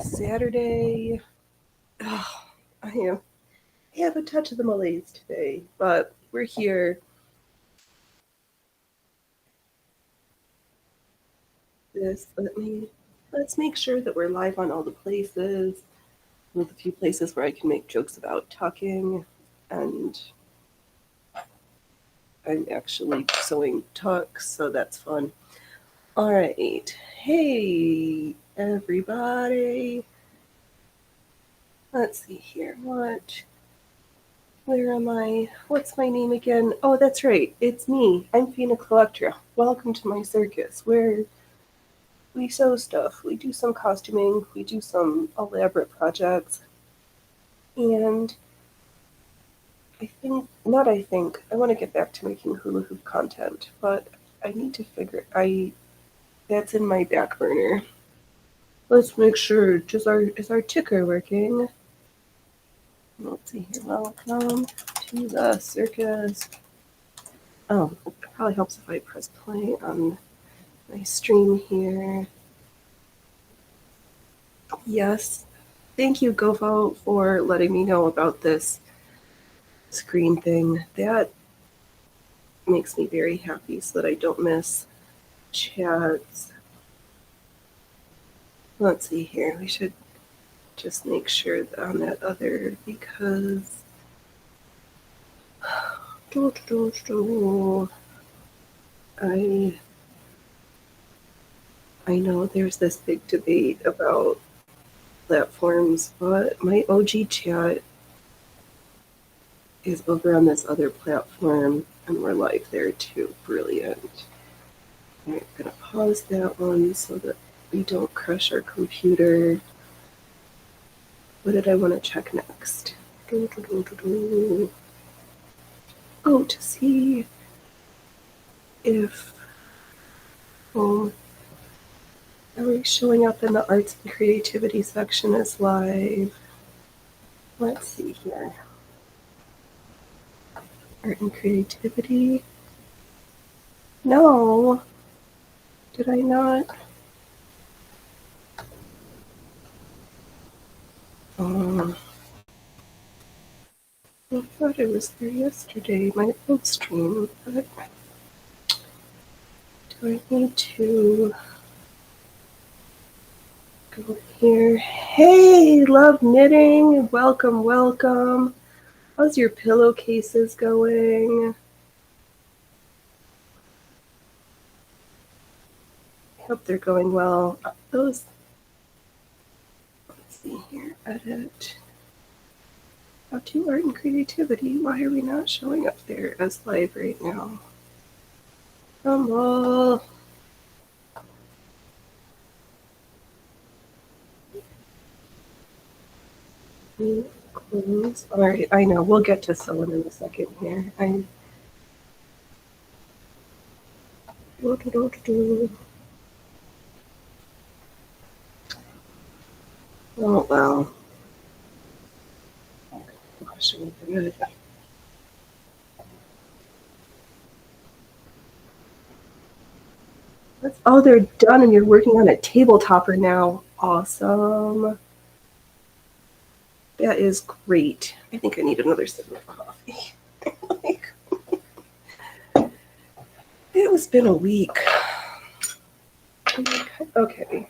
Saturday. Oh, I have a touch of the malaise today, but we're here. Let's make sure that we're live on all the places. With a few places where I can make jokes about tucking, and I'm actually sewing tucks, so that's fun. All right, hey everybody. Let's see here. Where am I? What's my name again? Oh, that's right. It's me. I'm Phoenix Electra. Welcome to my circus, where we sew stuff. We do some costuming. We do some elaborate projects. And I want to get back to making hula hoop content, but I need to that's in my back burner. Let's make sure, is our ticker working? Let's see here. Welcome to the circus. Oh, it probably helps if I press play on my stream here. Yes. Thank you, GoVo, for letting me know about this screen thing. That makes me very happy so that I don't miss chats. Let's see here. We should just make sure that on that other because I I know there's this big debate about platforms, but my OG chat is over on this other platform and we're live there too. Brilliant. I'm gonna pause that one so that we don't crush our computer. What did I want to check next? Oh, to see if are we showing up in the arts and creativity section as live. Let's see here. Art and creativity. No. Did I not? I thought I was there yesterday, my old stream, but do I need to go here? Hey, love knitting. Welcome, welcome. How's your pillowcases going? I hope they're going well. Let's see here, edit. How to art and creativity. Why are we not showing up there as live right now? Come on. Close. All right, I know. We'll get to sewing in a second here. Oh well. Oh, they're done, and you're working on a tabletopper now. Awesome. That is great. I think I need another sip of coffee. Like, it has been a week. Okay.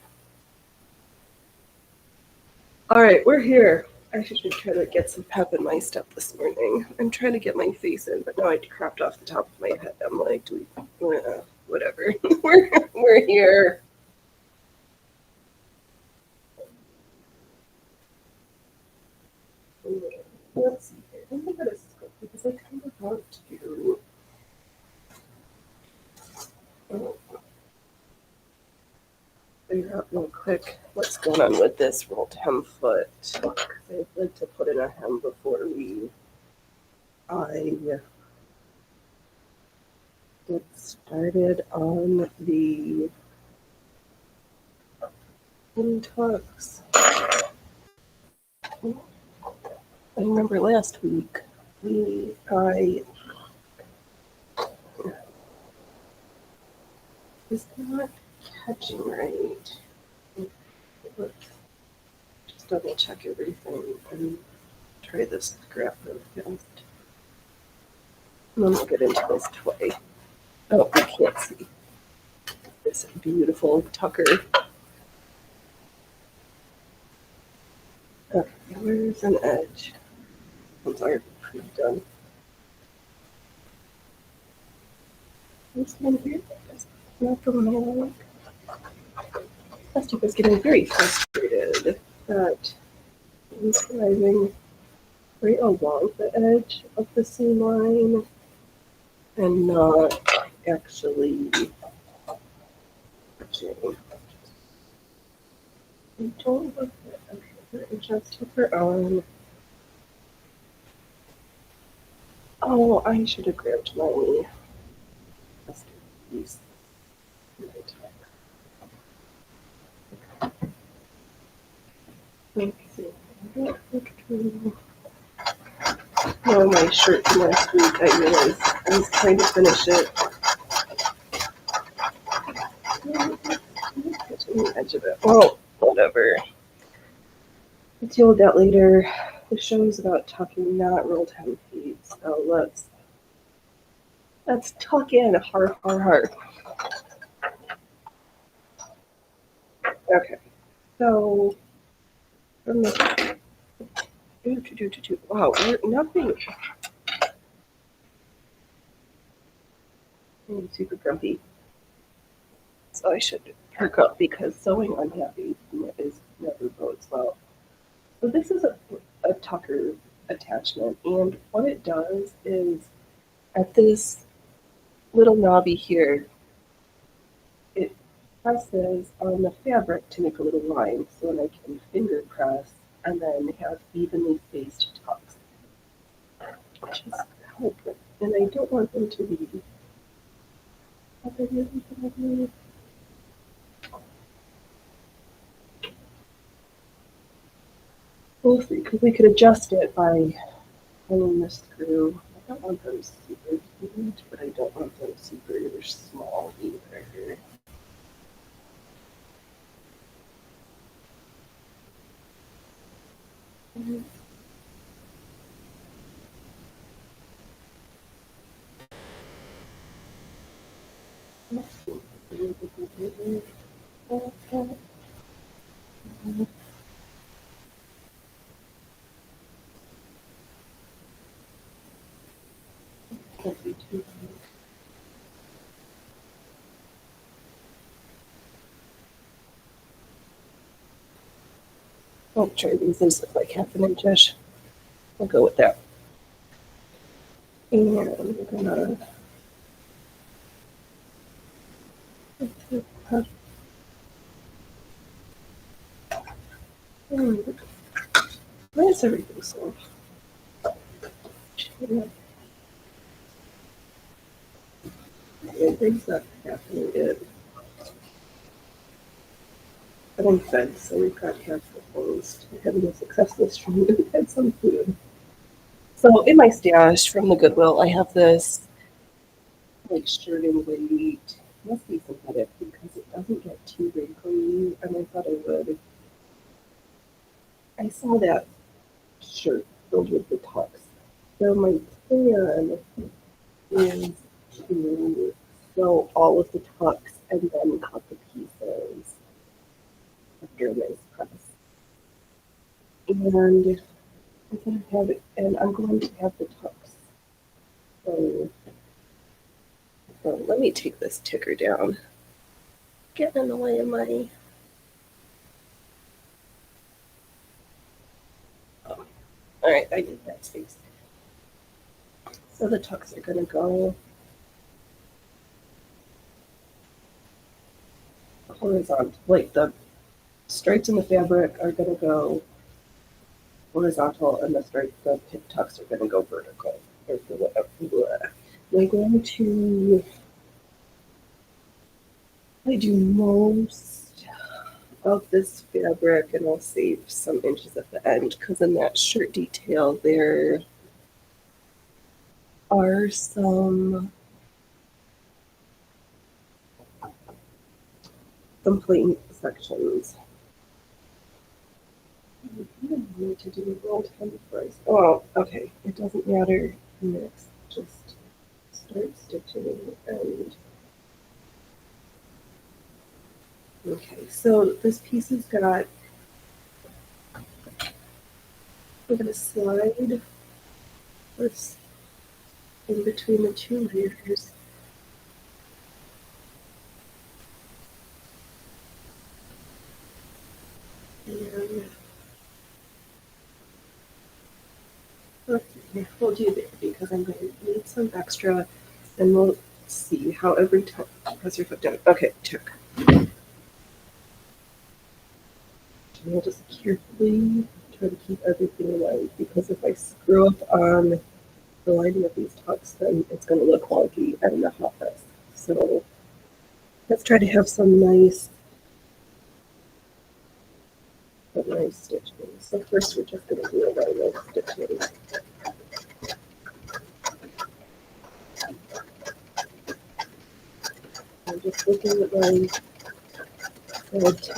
All right, we're here. I should try to get some pep in my step this morning. I'm trying to get my face in, but now I crapped off the top of my head. I'm like, whatever. we're here. Let's see here. I think that is good because I kind of want to figure out real quick what's going on with this rolled hem foot. I'd like to put in a hem before I get started on the talks. I remember last week I was not catching right. just double check everything and try this graphic fast. And then we'll get into this toy. Oh, I can't see. This beautiful Tucker. Okay, where's an edge? Ones are pretty done. This one here is not the one I like. Plastic is getting very frustrated that it's driving right along the edge of the seam line and not actually touching. I don't love it. Okay, adjust her arm. Oh, I should have grabbed my piece. No, my shirt from last week, I realized I was trying to finish it. Touching the edge of it. Oh, whatever. We'll deal with that later. The show is about tucking, not roll 10 feet. So let's tuck in. Har, har, har. Okay. So, from the. Wow, nothing. I'm super grumpy. So I should perk up because sewing unhappy is never bodes well. So this is a tucker attachment, and what it does is at this little knobby here, it presses on the fabric to make a little line so that I can finger press and then have evenly spaced tucks, which is helpful. And I don't want them to be we'll see, because we could adjust it by pulling this through. I don't want them super huge, but I don't want them super small either. I'll try these. These look like half an inch-ish. We'll go with that. And we're gonna why is everything so? Everything's not happening yet. But I'm fed, so we've got half the closed. We're having a successful stream and had some food. So in my stash from the Goodwill, I have this like shirt and weight. It must be synthetic because it doesn't get too wrinkly, and I thought I would. I saw that shirt filled with the tucks. So my plan is to sew all of the tucks and then cut the pieces after a nice press. And I'm going to have it, and I'm going to have the tucks. So let me take this ticker down. Getting in the way of my. Oh. All right, I did that space. So the tucks are going to go horizontal, like the stripes in the fabric are going to go horizontal, and the tucks are going to go vertical. Or whatever. I'm going to do most of this fabric, and I'll save some inches at the end because in that shirt detail there are some plain sections. I need to do a roll 10 before I. Oh, okay. It doesn't matter. Next, just start stitching and. Okay, so this piece has got. We're gonna slide this in between the two layers. And okay, we'll do that because I'm going to need some extra, and we'll see how every time. Press your foot down. Okay, check. And we'll just carefully try to keep everything aligned because if I screw up on the lining of these tucks, then it's going to look wonky and the hot mess. So let's try to have some nice stitching. So first we're just going to do a line of stitching. I'm just looking at my thread to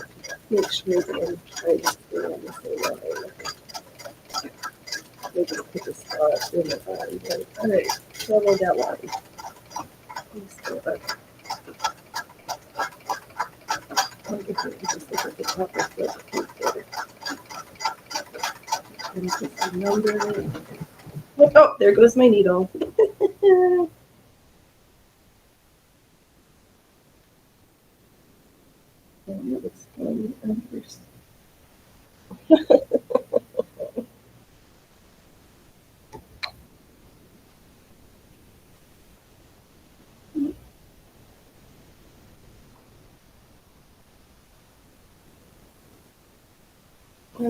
make sure that I'm trying to stay on the same line. Maybe put a spot in the line. Alright, follow that line. Let's do it. I'll get to just look at the top of the piece there. And just remember. Oh, there goes my needle. And it looks fun and first. I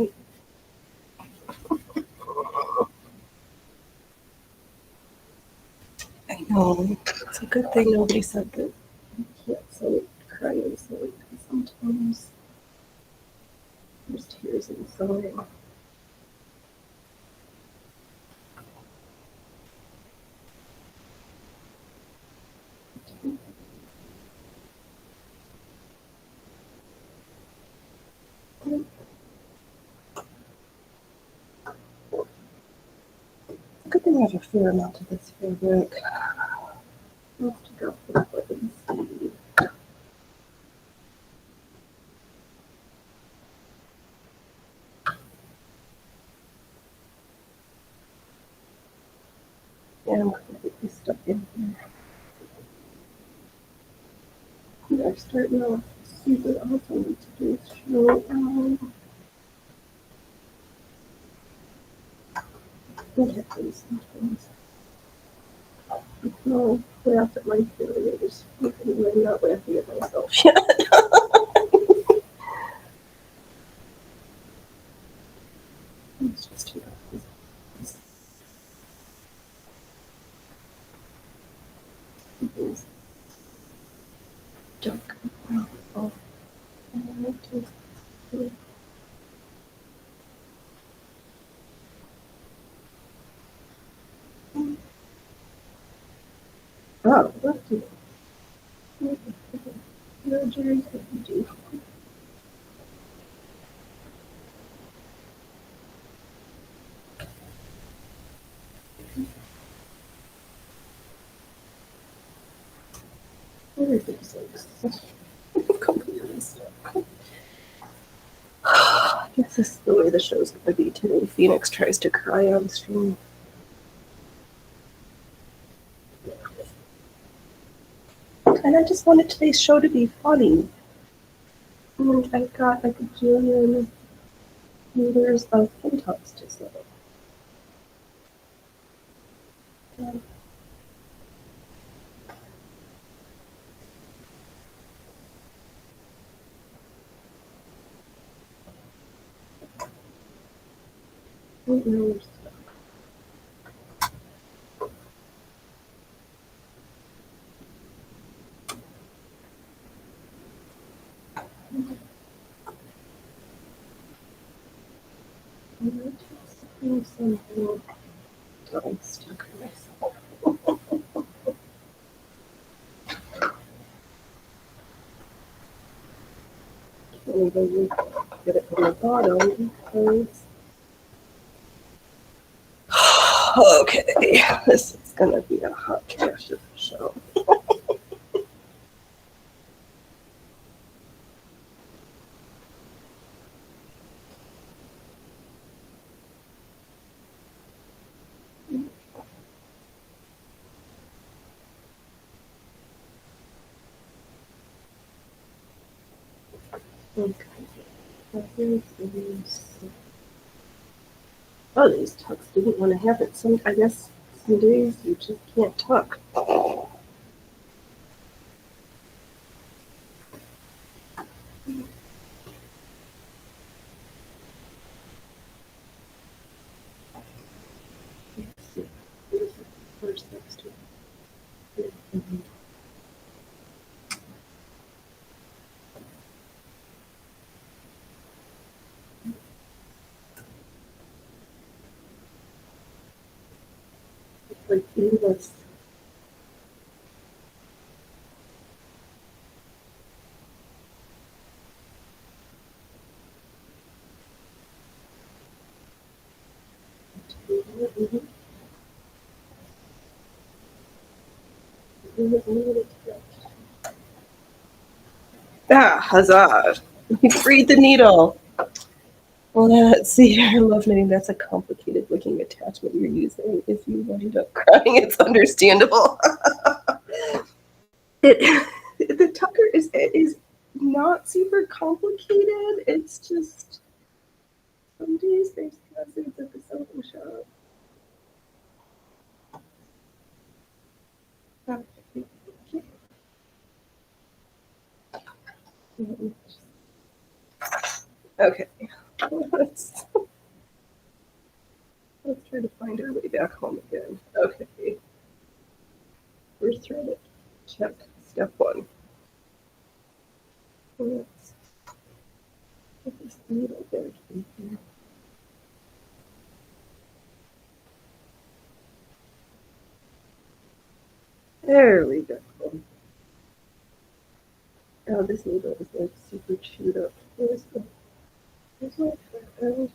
know. It's a good thing nobody said that you can't sew crying sewing because sometimes there's tears in sewing. Good thing I have a fair amount of this fabric. I'll have to go for it and see. Yeah, I'm completely stuck in here. They're starting off super awesome to do show. What happens sometimes? No, laugh at my failures. I'm not laughing at myself yet. It's just too bad. Don't come out. Oh, that's you. No, Jerry's what you do. Everything's like completely stuck. I guess this is the way the show's gonna be today. Phoenix tries to cry on stream. And I just wanted today's show to be funny. And I've got like a jillion meters of pin tucks to sew. And I don't know where stuck. I'm just doing something. I'm stuck in myself. Can't even move get it from the bottom because okay, this is gonna be a hot cash of a show. Okay. Oh, these tucks didn't want to have it. I guess some days you just can't tuck. Let's see. Where's the first next to it? It's like endless. Ah, huzzah! We freed the needle. Let's see. I love knitting. That's a complicated looking attachment you're using. If you wind up crying, it's understandable. The tucker is not super complicated. It's just some days there's hazards at the sewing shop. Okay. Let's try to find our way back home again. Okay. First thread it. Check. Step one. Let's get this needle back in here. There we go. Oh, this needle is like super chewed up. Where's my thread?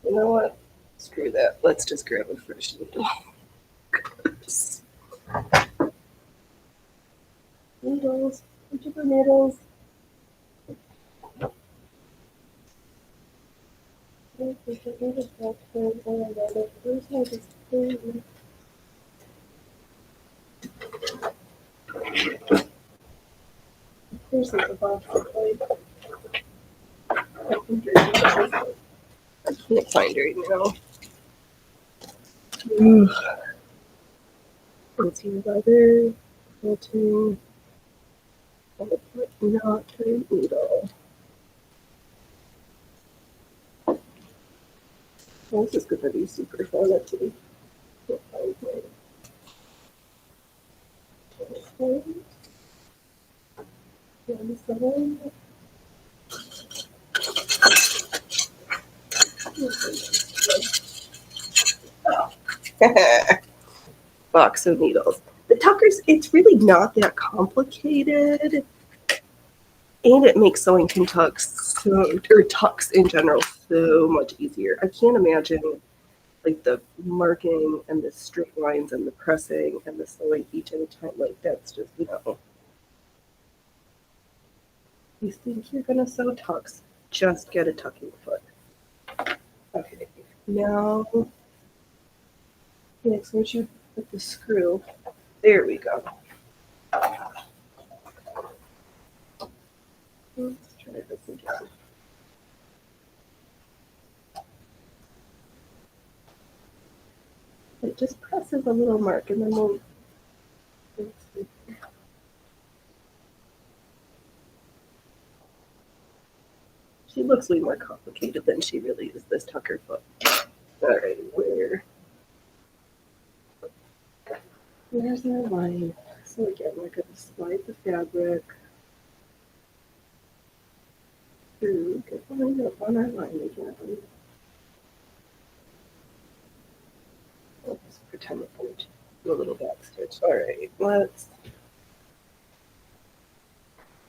You know what? Screw that. Let's just grab a fresh needle. Needles. Whichever needles. Where's my display? Here's the box of plate. I can't find her right now. Let's see leather, quilting, not a needle. Well, this is going to be super fun actually. Can't find my box of needles. The tuckers, it's really not that complicated. And it makes sewing tucks or tucks in general so much easier. I can't imagine like the marking and the straight lines and the pressing and the sewing each at a time. Like that's just you think you're gonna sew tucks, just get a tucking foot. Okay, now next once you put the screw, there we go. Let's try this again. It just presses a little mark and then we'll. She looks way more complicated than she really is, this tucker foot. Alright, where's our line? So again, we're going to slide the fabric through, get lined up on our line again. I'll just pretend we're going to do a little back stitch. Alright, let's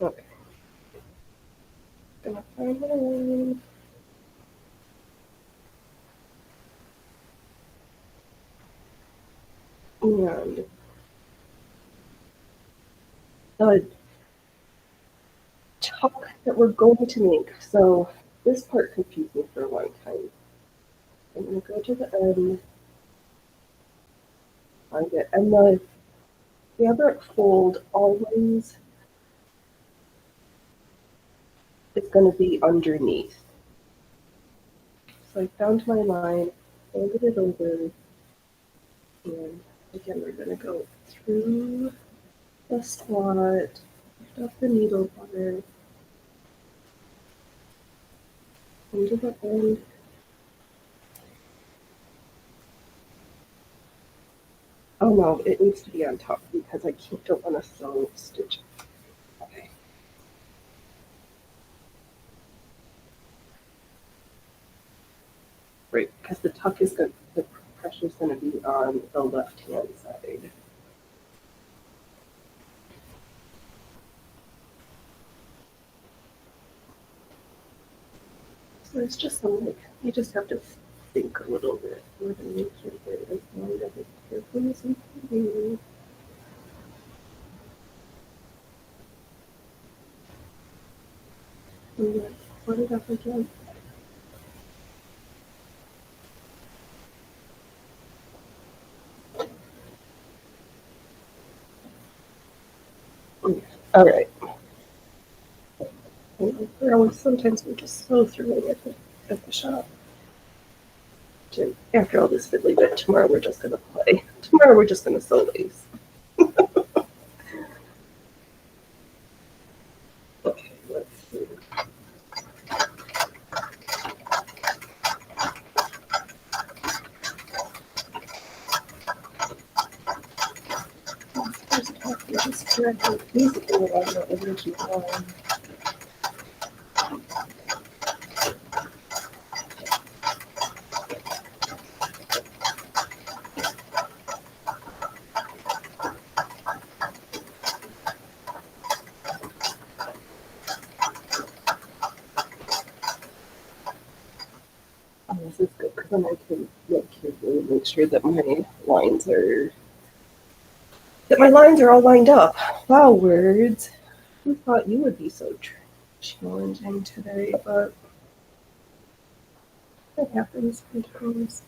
Okay. Gonna find my line. And the tuck that we're going to make. So this part confused me for a long time. I'm gonna go to the end, find it, and the fabric fold always is going to be underneath. So I found my line, folded it over, and again we're going to go through the slot, lift up the needle bar, into the end. Oh no, it needs to be on top because don't want to sew stitch. Okay. Right, because the pressure is going to be on the left hand side. So it's just you just have to think a little bit more than make sure that it's lined up as carefully as you can do. And then put it up again. All right. Sometimes we just sew through it at the shop. After all this fiddly bit, tomorrow we're just going to play. Tomorrow we're just going to sew lace. Okay, let's see. First off, we just corrected basically what I wrote original line. Oh, this is good because then I can look carefully and make sure that my lines are all lined up. Wow, words. Who thought you would be so challenging today? But it happens sometimes.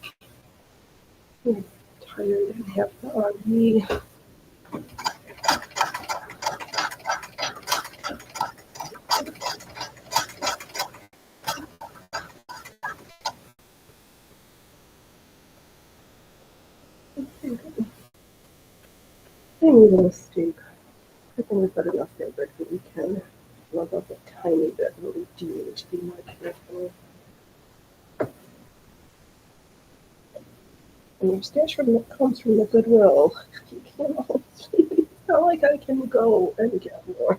I'm tired and have the on me. I made a mistake. I think we've got enough fabric that we can rub up a tiny bit, but we do need to be more careful. And your stash comes from the Goodwill. You can't always, it's not like I can go and get more.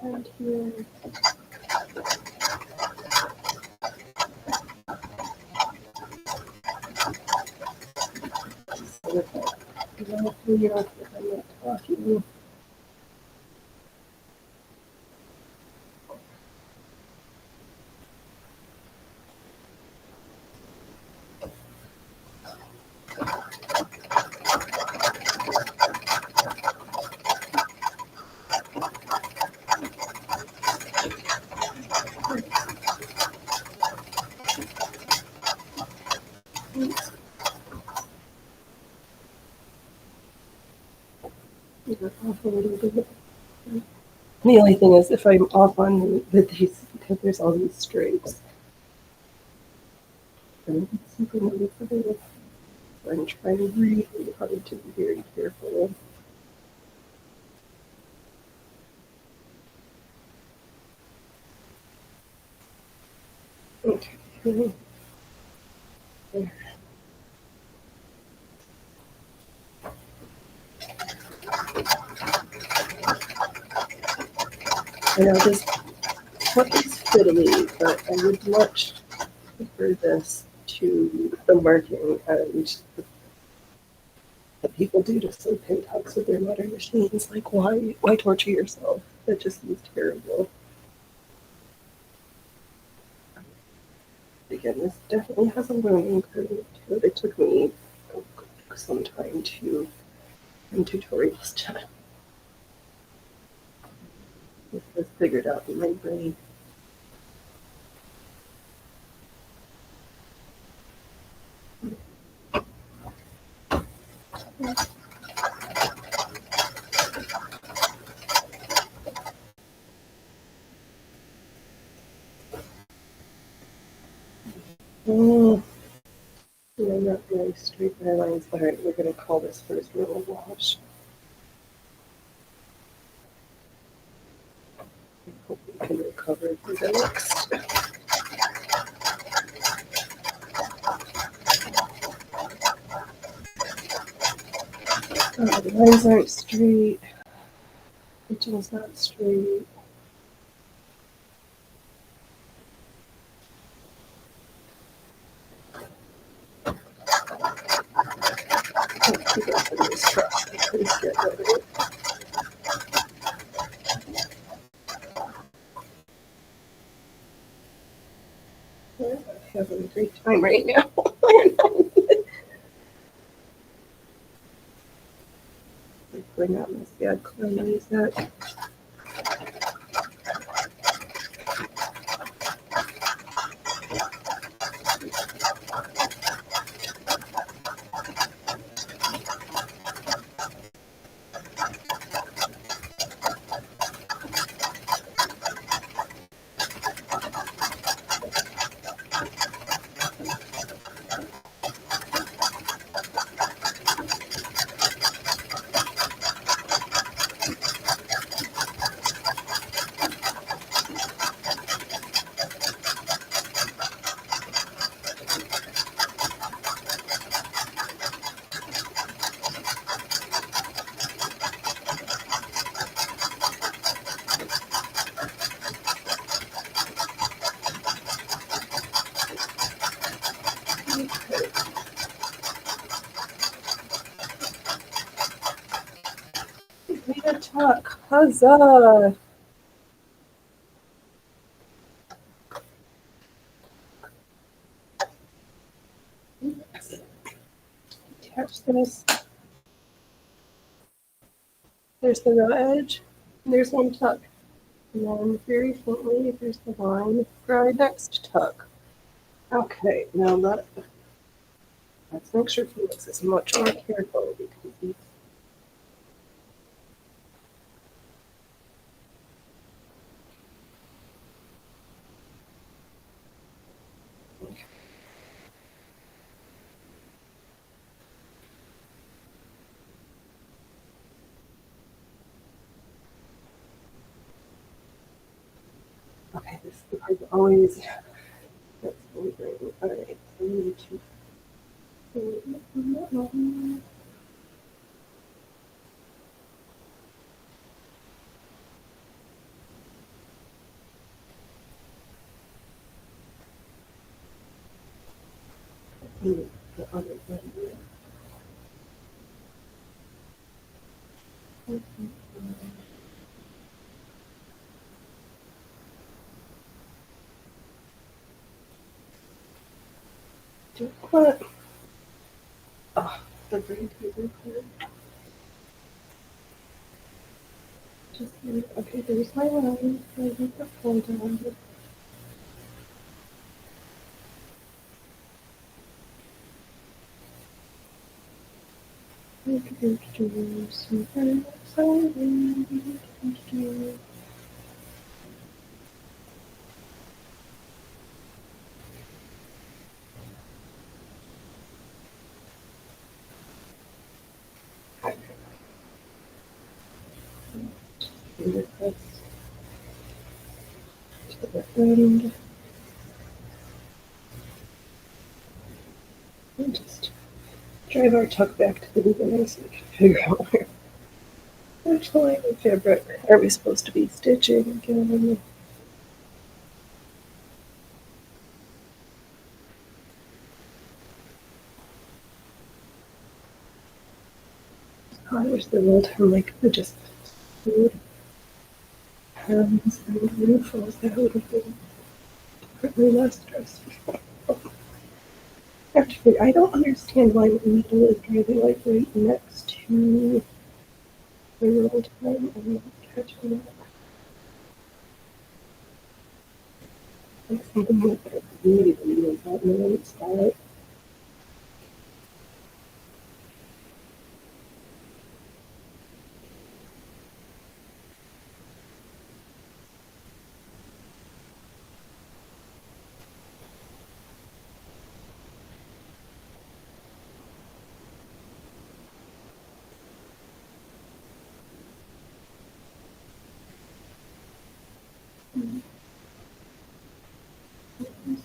And here. So hopefully you don't think I'm not talking. Off a little bit. The only thing is if I'm off on these, because there's all these stripes. And it's super noticeable. So I'm trying really hard to be very careful. Okay. I know this puck is fiddly, but I would much prefer this to the marking and that people do to some pin tucks with their modern machines. Like, why torture yourself? That just seems terrible. Again, this definitely has a learning curve to it. It took me some time to in tutorials to get this figured out in my brain. Oh, I'm not really straight my lines. All right, we're going to call this first row a wash. I hope we can recover for the next. Oh, the lines aren't straight. It's not straight. Let's keep up in this truck. Please get rid of it. I'm having a great time right now. Bring out my sad clothes. That. Way to talk. Huzzah! Attach this. There's the raw edge. And there's one tuck. And then very faintly, there's the line for our next tuck. Okay, now let's make sure Felix is much more careful because he's okay. This is always that's wavering. All right, so we need to. The other one. Do what? Oh, the brain paper card. Just okay. There's my line. I need the folder. Super exciting. To the end. drive our tuck back to the beginning so we can figure out which line of fabric are we supposed to be stitching again. Oh, I wish the world had like just food hands and UFOs. That would have been definitely less stressful. Actually, I don't understand why Needle is driving like right next to the road time. I'm not catching that. Like something like that. Maybe the Needle's out in the right spot.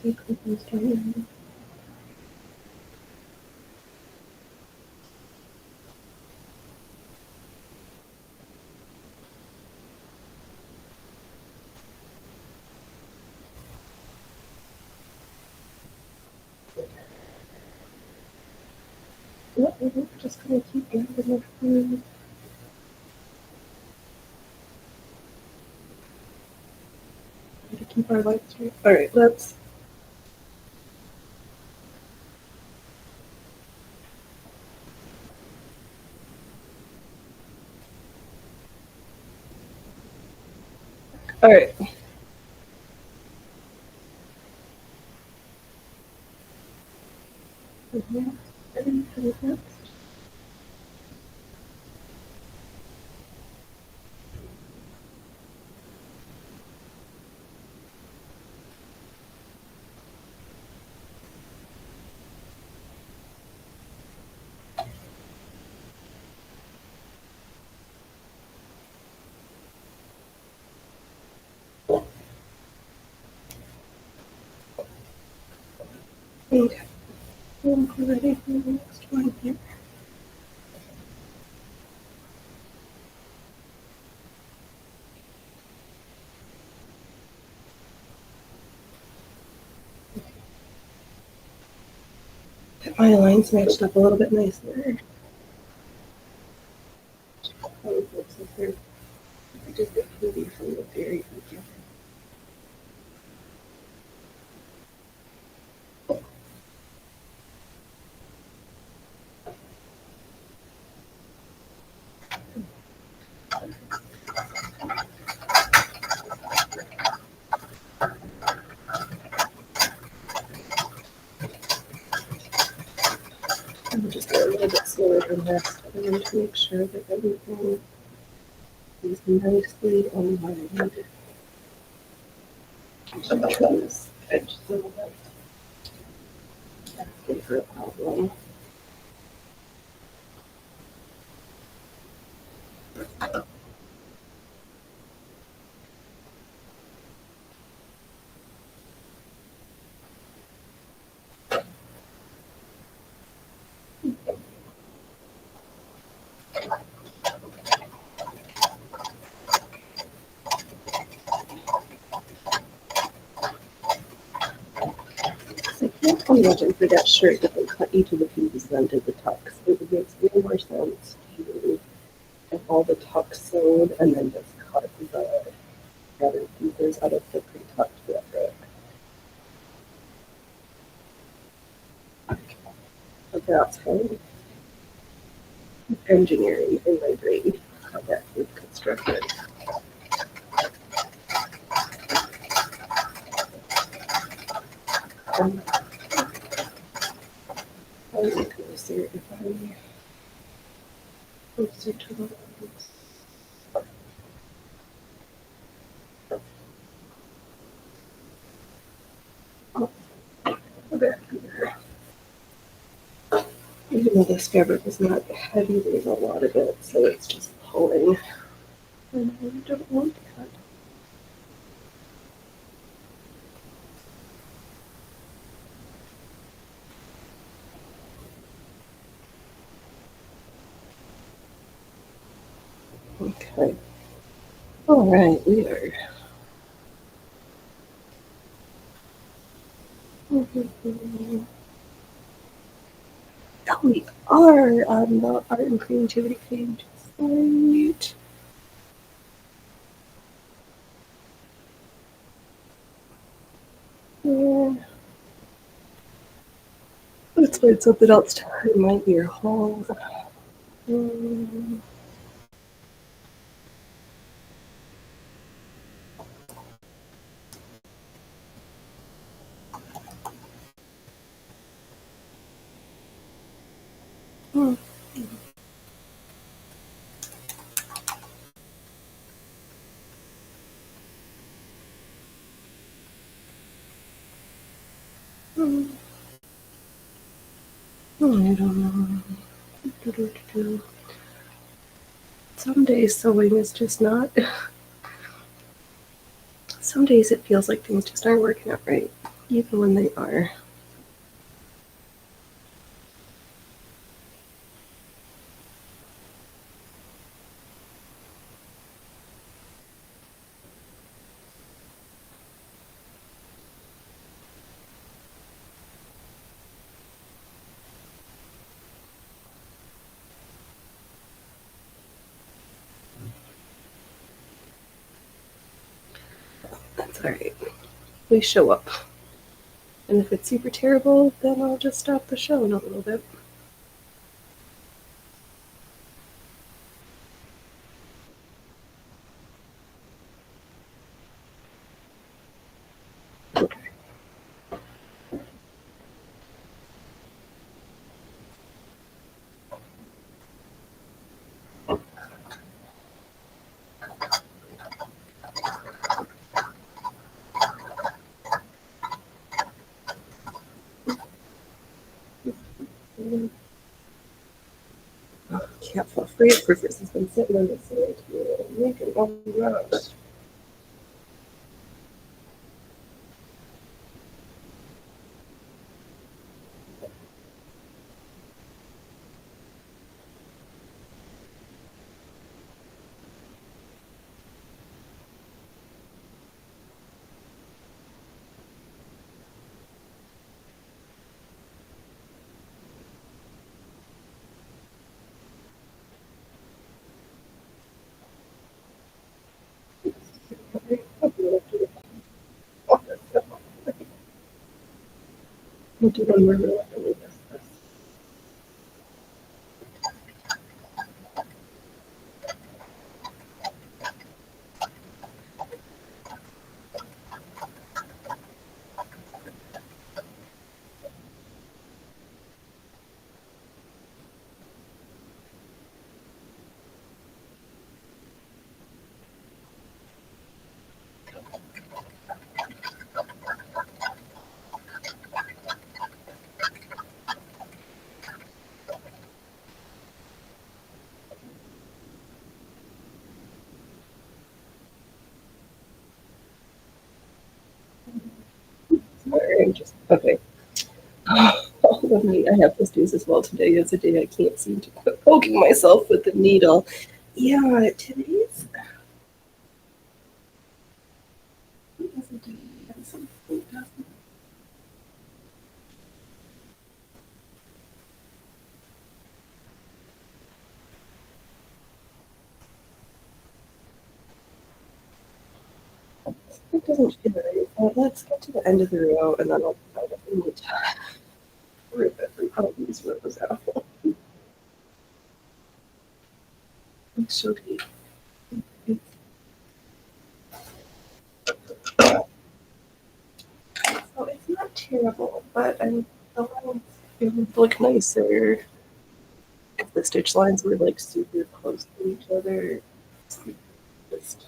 See Cooper's driving. What? We're just gonna keep driving the food. To keep our lights straight. All right, let's. All right. Next. Okay. We're ready for the next one here. My lines matched up a little bit nicer. Oh, it looks like they're just a foodie from the very beginning. I'm just a little bit slower than this. I want to make sure that everything is nicely aligned. I should trim this edge a little bit. Asking for a problem. I can't imagine for that shirt that they cut each of the pieces then did the tucks. It would make way more sense to have all the tucks sewed and then just cut the other pieces out of the pre-tucked fabric. But that's how engineering in my brain, how that is constructed. I was closer if I closer to the lines. Oh, back here. Even though this fabric is not heavy, there's a lot of it, so it's just pulling. And I don't want that. Okay. All right, we are. Oh, we are on the art and creativity page. Right. Yeah. Let's find something else to remind me your home. Mm. Mm. Mm. I don't know. Do-do-do-do. Some days sewing is just not. Some days it feels like things just aren't working out right, even when they are. That's alright. We show up. And if it's super terrible, then I'll just stop the show in a little bit. Okay. Can't fall free. Rufus has been sitting on the side here, making all the rocks. We'll do one more minute and we miss this. Sorry, just okay. Let me. I have issues as well today. Is a day I can't seem to quit poking myself with the needle. Yeah, today's. It doesn't do that. Something doesn't. It doesn't feel right. Let's get to the end of the row and then I'll decide if we need to rip every one of these rows out. It should be. So it's not terrible, but I mean, the lines it would look nicer if the stitch lines were like super close to each other. Just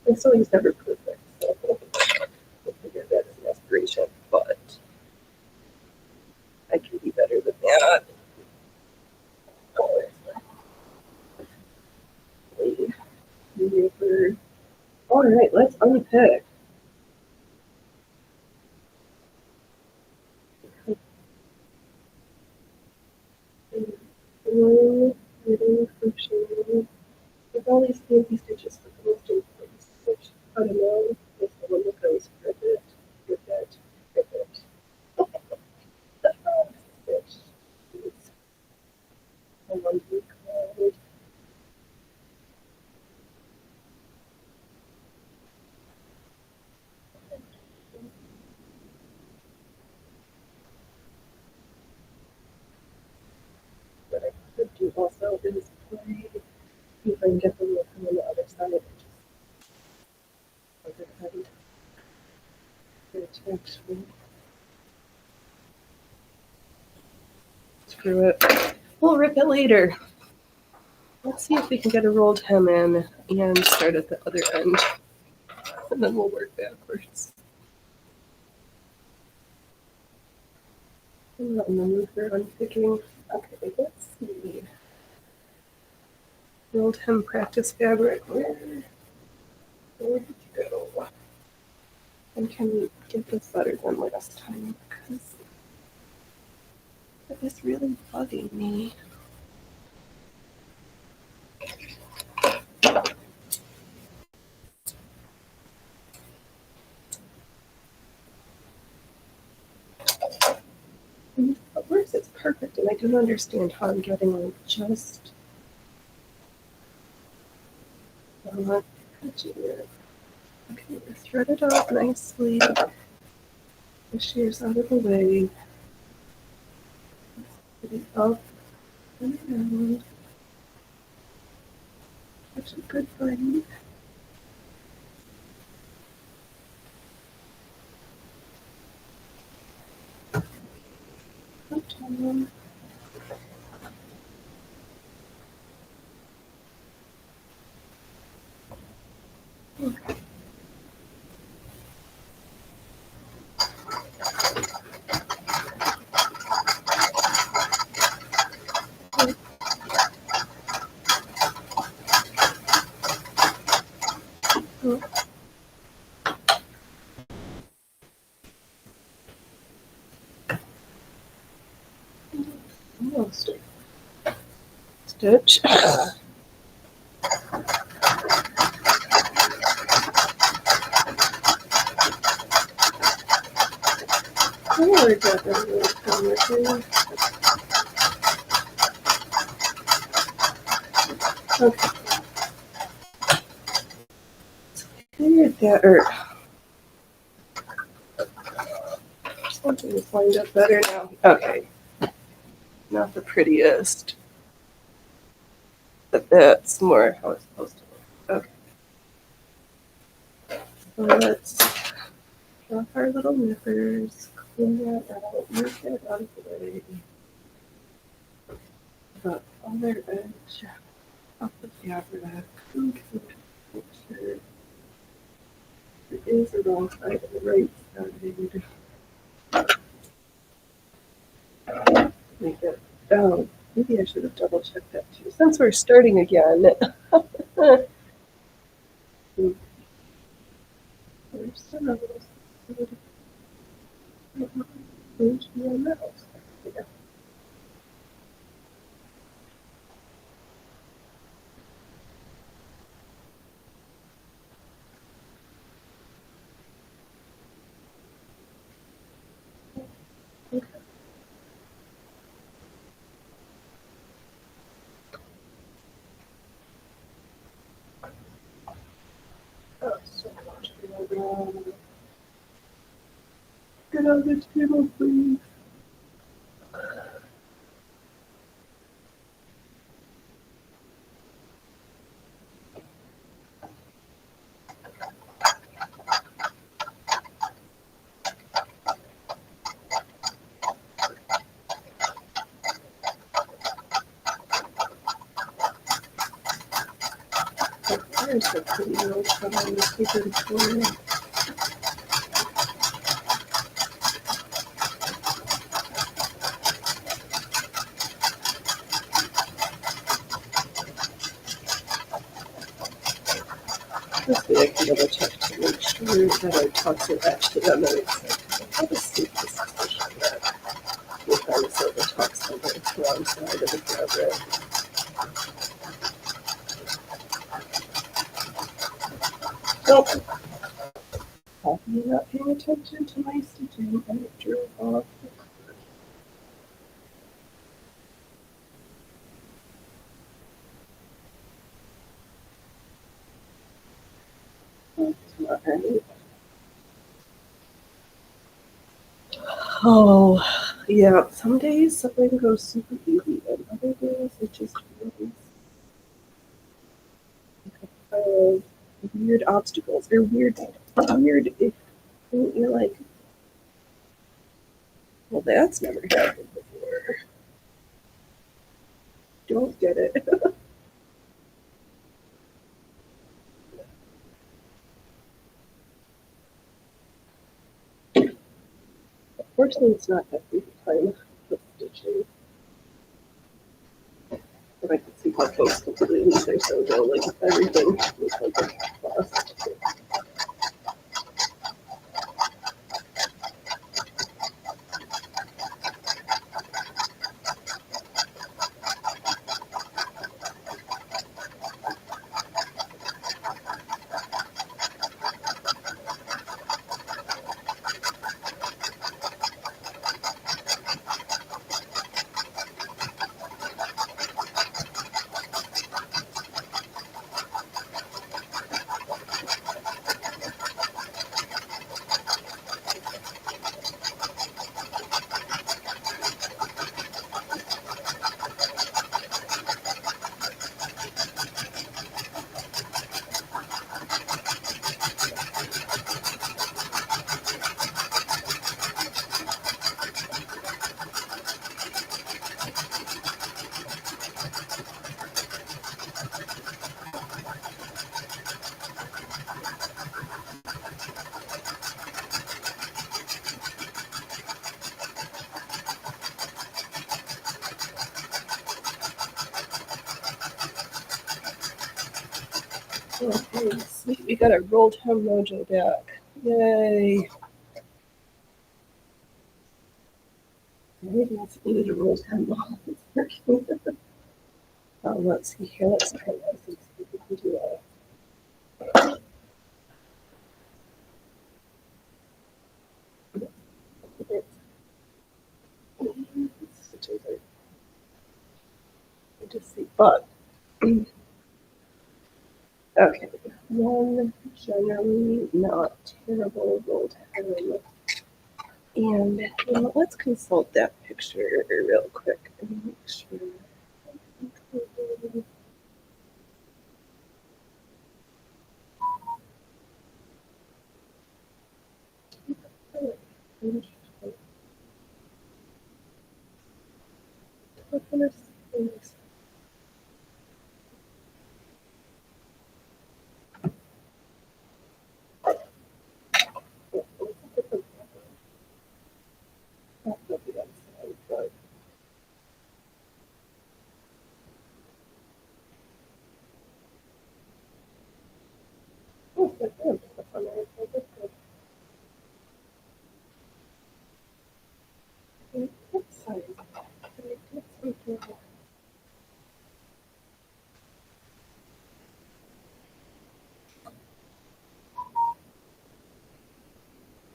and sewing's never perfect, so we'll figure that as an aspiration, but I can be better than that. All right, let's unpick. Sewing, knitting, crocheting. With all these fancy stitches for the most important stitch, I don't know, is the one that goes ribbit, ribbit, ribbit. The frog stitch is the one we called what I could do also is play, see if I can get them to come on the other side and just overhead it actually. Screw it. We'll rip it later. Let's see if we can get a rolled hem in and start at the other end. And then we'll work backwards. And then move for unpicking. Okay, let's see. Rolled hem practice fabric. Where did you go? And can we get this better than last time? Because it is really bugging me. But where's it's perfect, and I don't understand how I'm getting like just not touching it. Okay, thread it off nicely. The shears out of the way. Put it up and around. Catch a good bite. Put on. Okay. Almost. Stitch. Oh, I got that really promising. Okay. Figured that, or something is lined up better now. Okay. Not the prettiest, but that's more how it's supposed to look. Okay. So let's drop our little nippers, clean that out, move that out of the way. The other edge of the fabric. Okay. Make sure it is the wrong side and the right side. Make it. Oh, maybe I should have double checked that too. Since we're starting again. There's some of those. Yeah. Okay. Oh, so much. Get on the table, please. There's the pretty little stuff on the paper for. This way I can double check to make sure that our tucks are actually on the right side. I'll just see if this is that. We'll find this over tucks on the right side. wrong side of the fabric. Nope. Probably not paying attention to my stitching and it drove off. That's not right. Oh, yeah. Some days something goes super easy, and other days it just feels like weird obstacles or weird. If you're like, well, that's never happened before. Don't get it. Fortunately, it's not every time with stitching. But I can see how folks completely lose their sozo, like everything looks like a bust. Okay, sweet. We got a rolled hem mojo back. Yay. Maybe it's needed a rolled hem while it's working. Let's see here. Let's try this and see if we can do it. Stitches are to see, but okay. One generally not terrible rolled hem. And let's consult that picture real quick and make sure.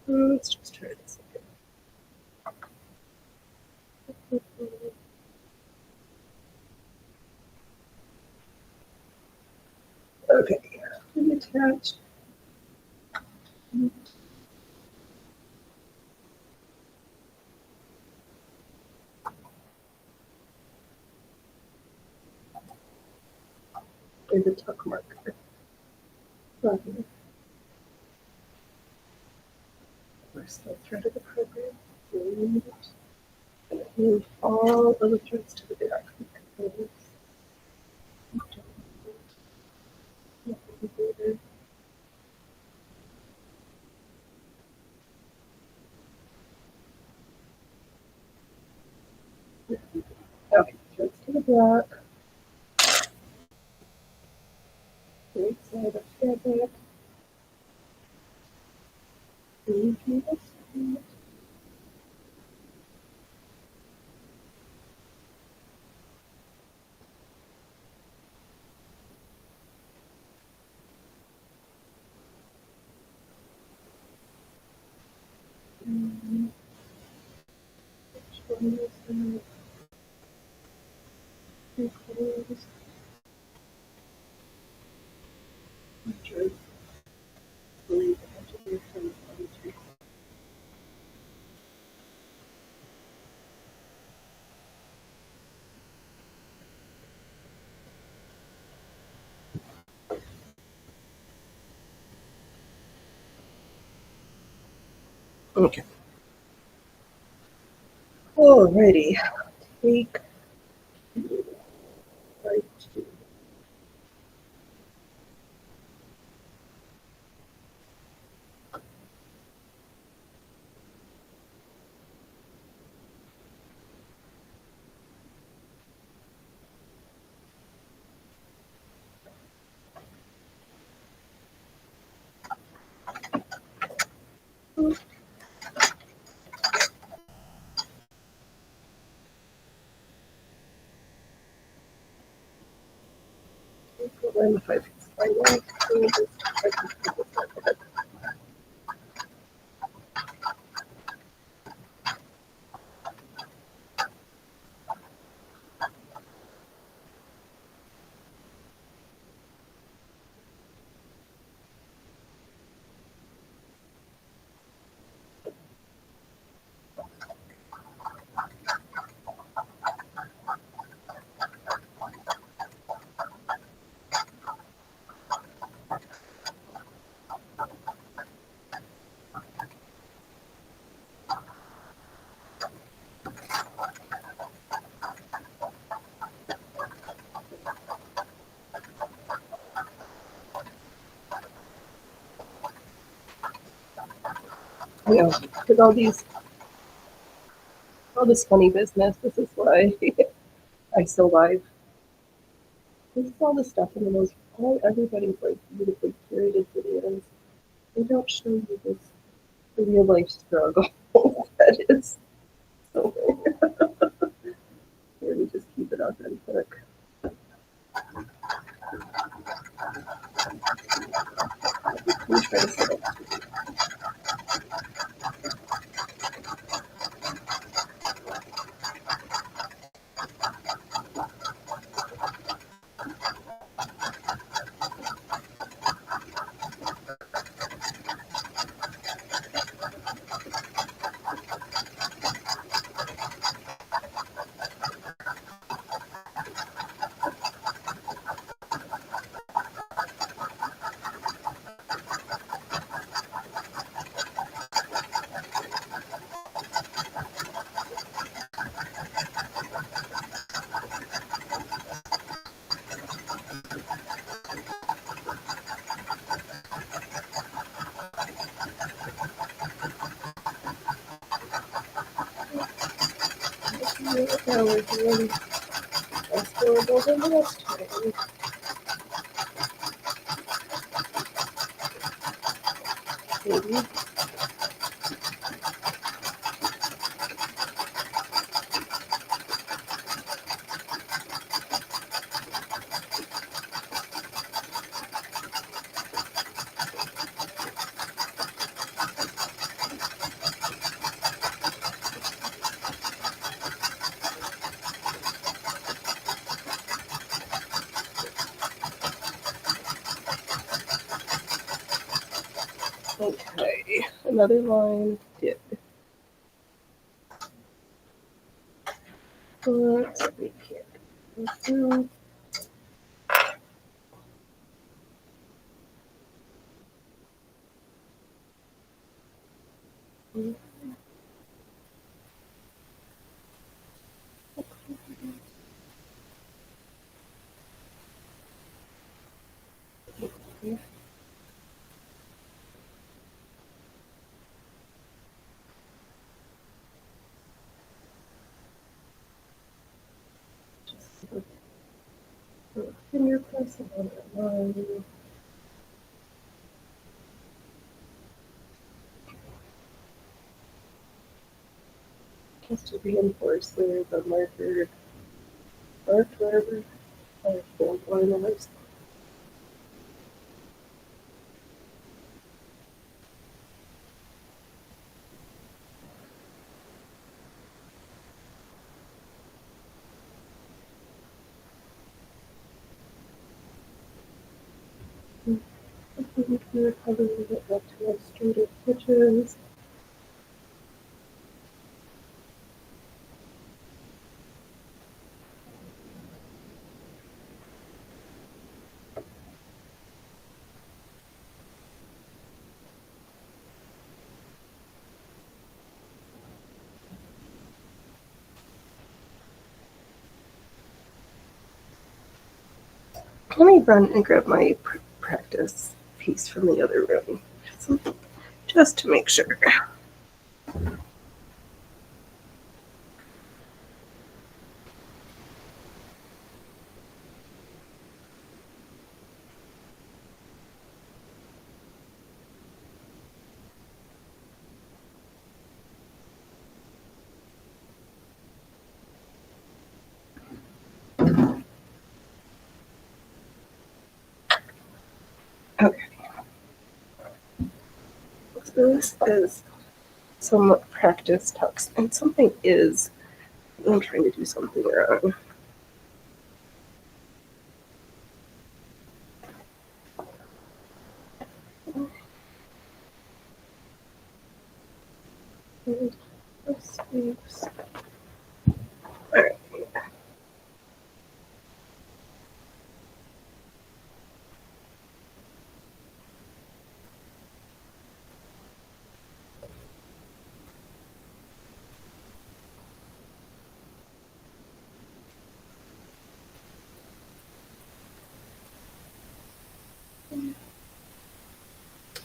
Let's just try this again. Okay, attach. There's a tuck marker. Where's the thread of the program? And move all of the threads to the back. Okay, threads to the back. Right side of fabric. This. Okay. Alrighty. Take right to line 5. Yeah, with all this funny business, this is why I still live. This is all the stuff in the most all everybody's like beautifully curated videos. They don't show you this real life struggle that is so here we just keep it authentic. We try to set up. Now we're doing less durable than last time. Maybe. Okay, another line did. Let's make it. Do. Finger pressing on that line. Just to reinforce where the marker marked wherever I filled line was. I think we're probably going to get back to my straighter pitches. Let me run and grab my practice piece from the other room, just to make sure. Okay. So this is somewhat practice tucks, and something is. I'm trying to do something wrong. Sleeves. All right.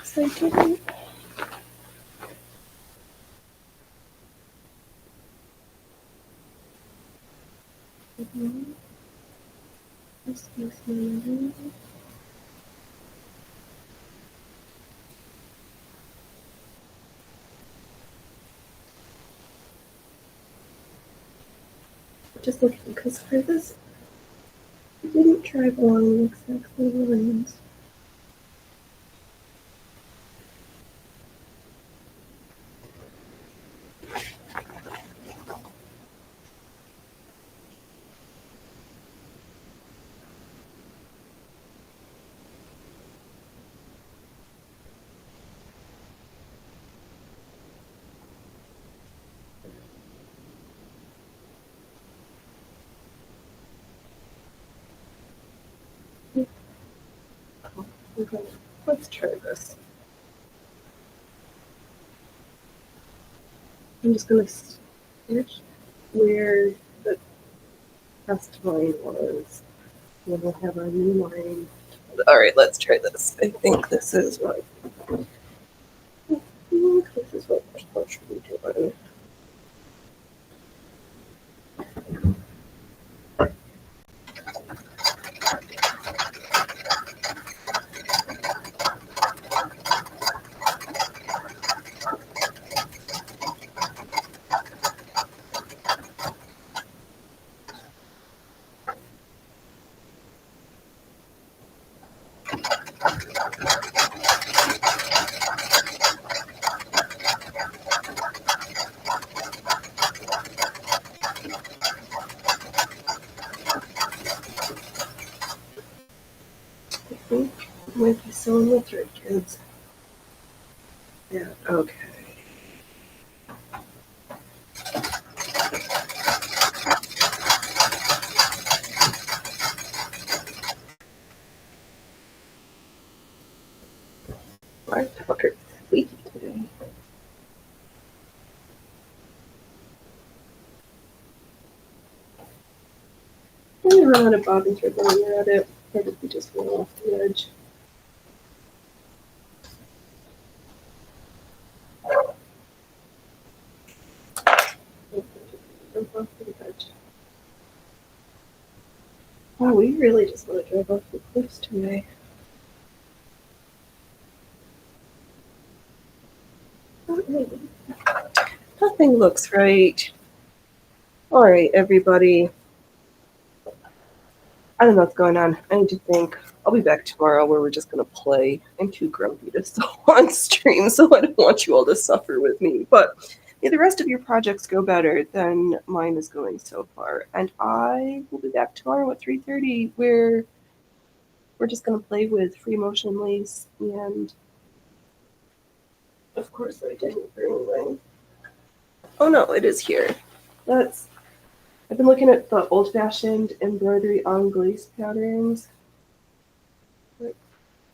So I didn't. Excuse me. Just looking because for this, I didn't drive along the exact same lanes. Okay, let's try this. I'm just gonna stitch where the past line was. Then we'll have our new line. All right, let's try this. I think this is what. I think this is what we're supposed to be doing. I think I might be sewing the thread, kids. Yeah. Okay. My fucker's squeaky today. I'm gonna run out of bobbin thread when you're at it. Or did we just roll off the edge? Jump off the edge. Wow, we really just want to drive off the cliffs today. Not really. Nothing looks right. All right, everybody. I don't know what's going on. I need to think. I'll be back tomorrow where we're just going to play. I'm too grumpy to sew on stream, so I don't want you all to suffer with me. But if the rest of your projects go better than mine is going so far. And I will be back tomorrow at 3:30 where we're just going to play with free motion lace, and of course I didn't bring my... Oh no, it is here. I've been looking at the old-fashioned embroidery anglaise patterns.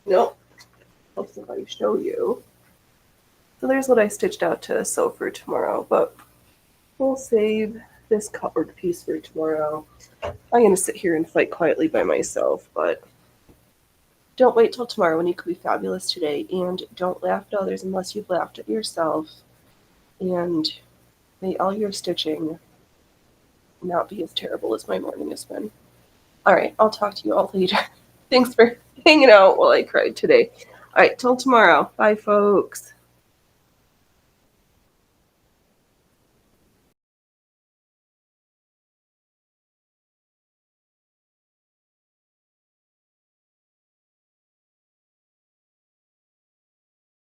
Nope. Helps if I show you. So there's what I stitched out to sew for tomorrow, but we'll save this colored piece for tomorrow. I'm going to sit here and fight quietly by myself, but don't wait till tomorrow when you could be fabulous today, and don't laugh at others unless you've laughed at yourself, and may all your stitching not be as terrible as my morning has been. All right, I'll talk to you all later. Thanks for hanging out while I cried today. All right, till tomorrow. Bye, folks.